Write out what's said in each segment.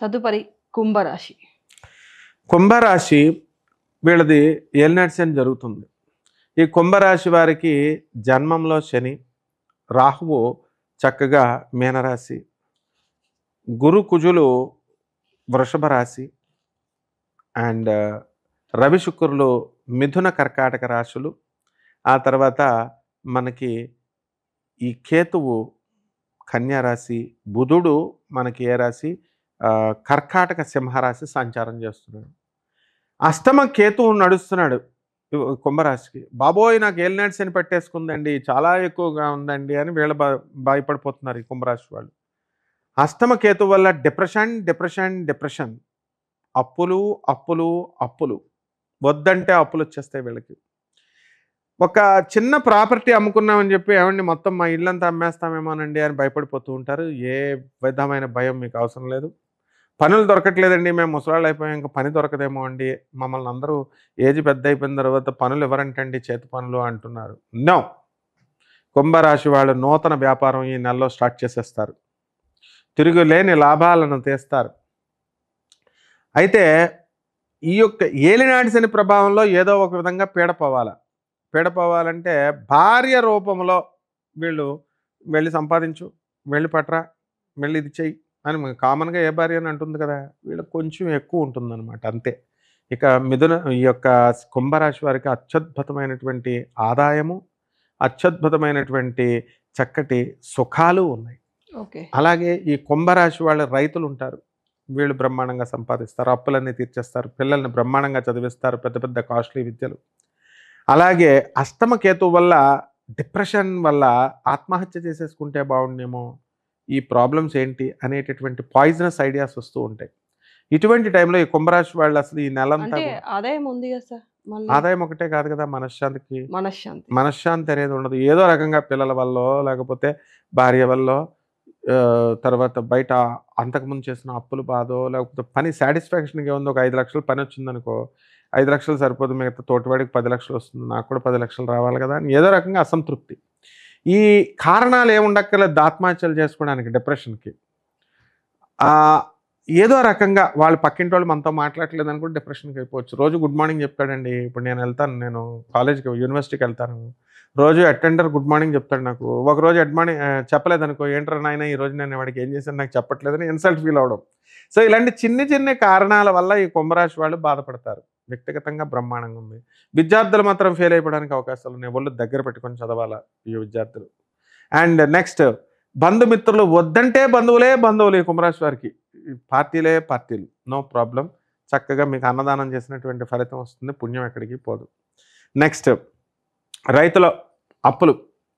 తదుపరి కుంభరాశి. కుంభరాశి వీళ్ళది ఏలినాటి శని జరుగుతుంది. ఈ కుంభరాశి వారికి జన్మంలో శని, రాహువు చక్కగా మీనరాశి, గురు కుజులు వృషభ రాశి, అండ్ రవి శుక్రులు మిథున కర్కాటక రాశులు. ఆ తర్వాత మనకి ఈ కేతువు కన్యా రాశి, బుధుడు మనకి ఏ రాశి, కర్కాటక సింహరాశి సంచారం చేస్తున్నాడు. అష్టమ కేతువు నడుస్తున్నాడు కుంభరాశికి. బాబోయ్ నాకు ఏలినాటి శని పట్టేసుకుందండి, చాలా ఎక్కువగా ఉందండి అని వీళ్ళు భయపడిపోతున్నారు ఈ కుంభరాశి వాళ్ళు. అష్టమ కేతు వల్ల డిప్రెషన్ డిప్రెషన్ డిప్రెషన్, అప్పులు అప్పులు అప్పులు, వద్దంటే అప్పులు వచ్చేస్తాయి వీళ్ళకి. ఒక చిన్న ప్రాపర్టీ అమ్ముకున్నామని చెప్పి ఏమండి మొత్తం మా ఇల్లంతా అమ్మేస్తామేమోనండి అని భయపడిపోతూ ఉంటారు. ఏ విధమైన భయం మీకు అవసరం లేదు. పనులు దొరకట్లేదండి, మేము ముసలాళ్ళు అయిపోయాం, ఇంకా పని దొరకదేమో అండి, మమ్మల్ని అందరూ ఏజ్ పెద్ద అయిపోయిన తర్వాత పనులు ఎవరంటండి చేతి పనులు అంటున్నారు. నో, కుంభరాశి వాళ్ళు నూతన వ్యాపారం ఈ నెలలో స్టార్ట్ చేసేస్తారు, తిరుగులేని లాభాలను తీస్తారు. అయితే ఈ యొక్క ఏలినాటి శని ప్రభావంలో ఏదో ఒక విధంగా పీడపోవాలంటే భార్య రూపంలో వీళ్ళు వెళ్ళి సంపాదించు, వెళ్ళి పట్రా, వెళ్ళి ఇది చెయ్యి అని కామన్గా ఏ భార్య అని అంటుంది కదా, వీళ్ళకి కొంచెం ఎక్కువ ఉంటుందన్నమాట అంతే. ఇక ఈ యొక్క కుంభరాశి వారికి అత్యద్భుతమైనటువంటి ఆదాయము, అత్యద్భుతమైనటువంటి చక్కటి సుఖాలు ఉన్నాయి. అలాగే ఈ కుంభరాశి వాళ్ళ రైతులు ఉంటారు, వీళ్ళు బ్రహ్మాండంగా సంపాదిస్తారు, అప్పులన్నీ తీర్చేస్తారు, పిల్లల్ని బ్రహ్మాండంగా చదివిస్తారు, పెద్ద పెద్ద కాస్ట్లీ విద్యలు. అలాగే అష్టమ కేతు వల్ల డిప్రెషన్ వల్ల ఆత్మహత్య చేసేసుకుంటే బాగుండేమో, ఈ ప్రాబ్లమ్స్ ఏంటి అనేటటువంటి పాయిజనస్ ఐడియాస్ వస్తూ ఉంటాయి. ఇటువంటి టైంలో ఈ కుంభరాశి వాళ్ళు అసలు ఈ నెలంతా ఆదాయం ఉంది కదా సార్, ఆదాయం ఒకటే కాదు కదా, మనశ్శాంతి అనేది ఉండదు. ఏదో రకంగా పిల్లల వల్ల లేకపోతే భార్య వల్ల, తర్వాత బయట అంతకుముందు చేసిన అప్పులు బాధో, లేకపోతే పని సాటిస్ఫాక్షన్గా ఉంది. ఒక 5 లక్షలు పని వచ్చిందనుకో, 5 లక్షలు సరిపోదు, మిగతా తోటివాడికి 10 లక్షలు వస్తుంది, నాకు కూడా 10 లక్షలు రావాలి కదా అని ఏదో రకంగా అసంతృప్తి. ఈ కారణాలు ఏముండక్కర్లేదు ఆత్మహత్యలు చేసుకోవడానికి, డిప్రెషన్కి. ఏదో రకంగా వాళ్ళు పక్కింటి వాళ్ళు మనతో మాట్లాడలేదు అని కూడా డిప్రెషన్కి అయిపోవచ్చు. రోజు గుడ్ మార్నింగ్ చెప్తాడండి, ఇప్పుడు నేను కాలేజ్కి యూనివర్సిటీకి వెళ్తాను, రోజు అటెండర్ గుడ్ మార్నింగ్ చెప్తాడు నాకు. ఒకరోజు చెప్పలేదనుకో, ఏంట్రా నాయన ఈరోజు నేను వాడికి ఏం చేశాను నాకు చెప్పట్లేదని ఇన్సల్ట్ ఫీల్ అవడం. సో ఇలాంటి చిన్న కారణాల వల్ల ఈ కుంభరాశి వాళ్ళు బాధపడతారు. వ్యక్తిగతంగా బ్రహ్మాండంగా ఉంది. విద్యార్థులు మాత్రం ఫెయిల్ అయిపోవడానికి అవకాశాలు ఉన్నాయి, ఒళ్ళు దగ్గర పెట్టుకొని చదవాలా ఈ విద్యార్థులు. అండ్ నెక్స్ట్ బంధుమిత్రులు, వద్దంటే బంధువులే ఈ కుంభరాశి వారికి. పార్టీలు నో ప్రాబ్లం, చక్కగా మీకు అన్నదానం చేసినటువంటి ఫలితం వస్తుంది, పుణ్యం ఎక్కడికి పోదు. నెక్స్ట్ రైతుల అప్పులు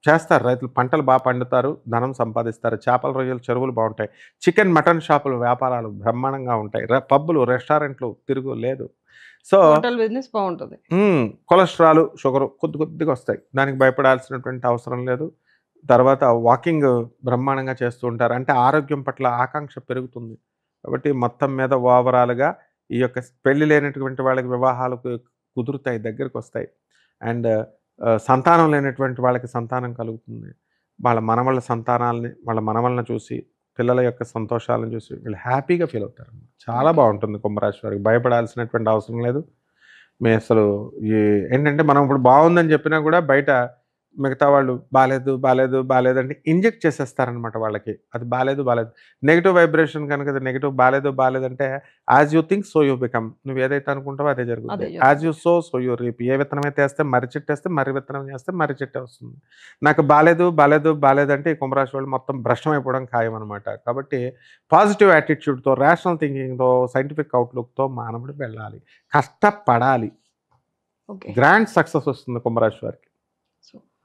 చేస్తారు, రైతులు పంటలు బాగా పండుతారు, ధనం సంపాదిస్తారు, చేపల రొయ్యలు చెరువులు బాగుంటాయి, చికెన్ మటన్ షాపులు వ్యాపారాలు బ్రహ్మాండంగా ఉంటాయి, పబ్బులు రెస్టారెంట్లు తిరుగు లేదు. సో బిజినెస్ బాగుంటుంది. కొలెస్ట్రాల్ షుగర్ కొద్దిగా వస్తాయి, దానికి భయపడాల్సినటువంటి అవసరం లేదు. తర్వాత వాకింగ్ బ్రహ్మాండంగా చేస్తూ ఉంటారు, అంటే ఆరోగ్యం పట్ల ఆకాంక్ష పెరుగుతుంది. కాబట్టి మొత్తం మీద ఓవరాల్గా ఈ యొక్క పెళ్లి లేనటువంటి వాళ్ళకి వివాహాలకు కుదురుతాయి, దగ్గరికి వస్తాయి. అండ్ సంతానం లేనటువంటి వాళ్ళకి సంతానం కలుగుతుంది. వాళ్ళ మనవళ్ళని చూసి, పిల్లల యొక్క సంతోషాలను చూసి వీళ్ళు హ్యాపీగా ఫీల్ అవుతారు. చాలా బాగుంటుంది కుంభరాశి వారికి, భయపడాల్సినటువంటి అవసరం లేదు. అసలు ఏంటంటే మనం ఇప్పుడు బాగుందని చెప్పినా కూడా బయట మిగతా వాళ్ళు బాలేదు అంటే ఇంజెక్ట్ చేసేస్తారనమాట వాళ్ళకి. అది బాలేదు నెగిటివ్ వైబ్రేషన్ కనుక, negative బాలేదంటే as you think so you become. నువ్వు ఏదైతే అనుకుంటావో అదే జరుగుతుంది. As you so you reap. ఏ విత్తనం అయితే వేస్తే మర్రి చెట్టు వేస్తే, మర్రి విత్తనం చేస్తే మర్రి చెట్టు వస్తుంది. నాకు బాలేదంటే ఈ కుంభరాశి వాళ్ళు మొత్తం భ్రష్టమైపోవడం ఖాయం అనమాట. కాబట్టి పాజిటివ్ యాటిట్యూడ్తో, రేషనల్ థింకింగ్తో, సైంటిఫిక్ అవుట్లుక్తో మానవుడు వెళ్ళాలి, కష్టపడాలి. గ్రాండ్ సక్సెస్ వస్తుంది కుంభరాశి వారికి.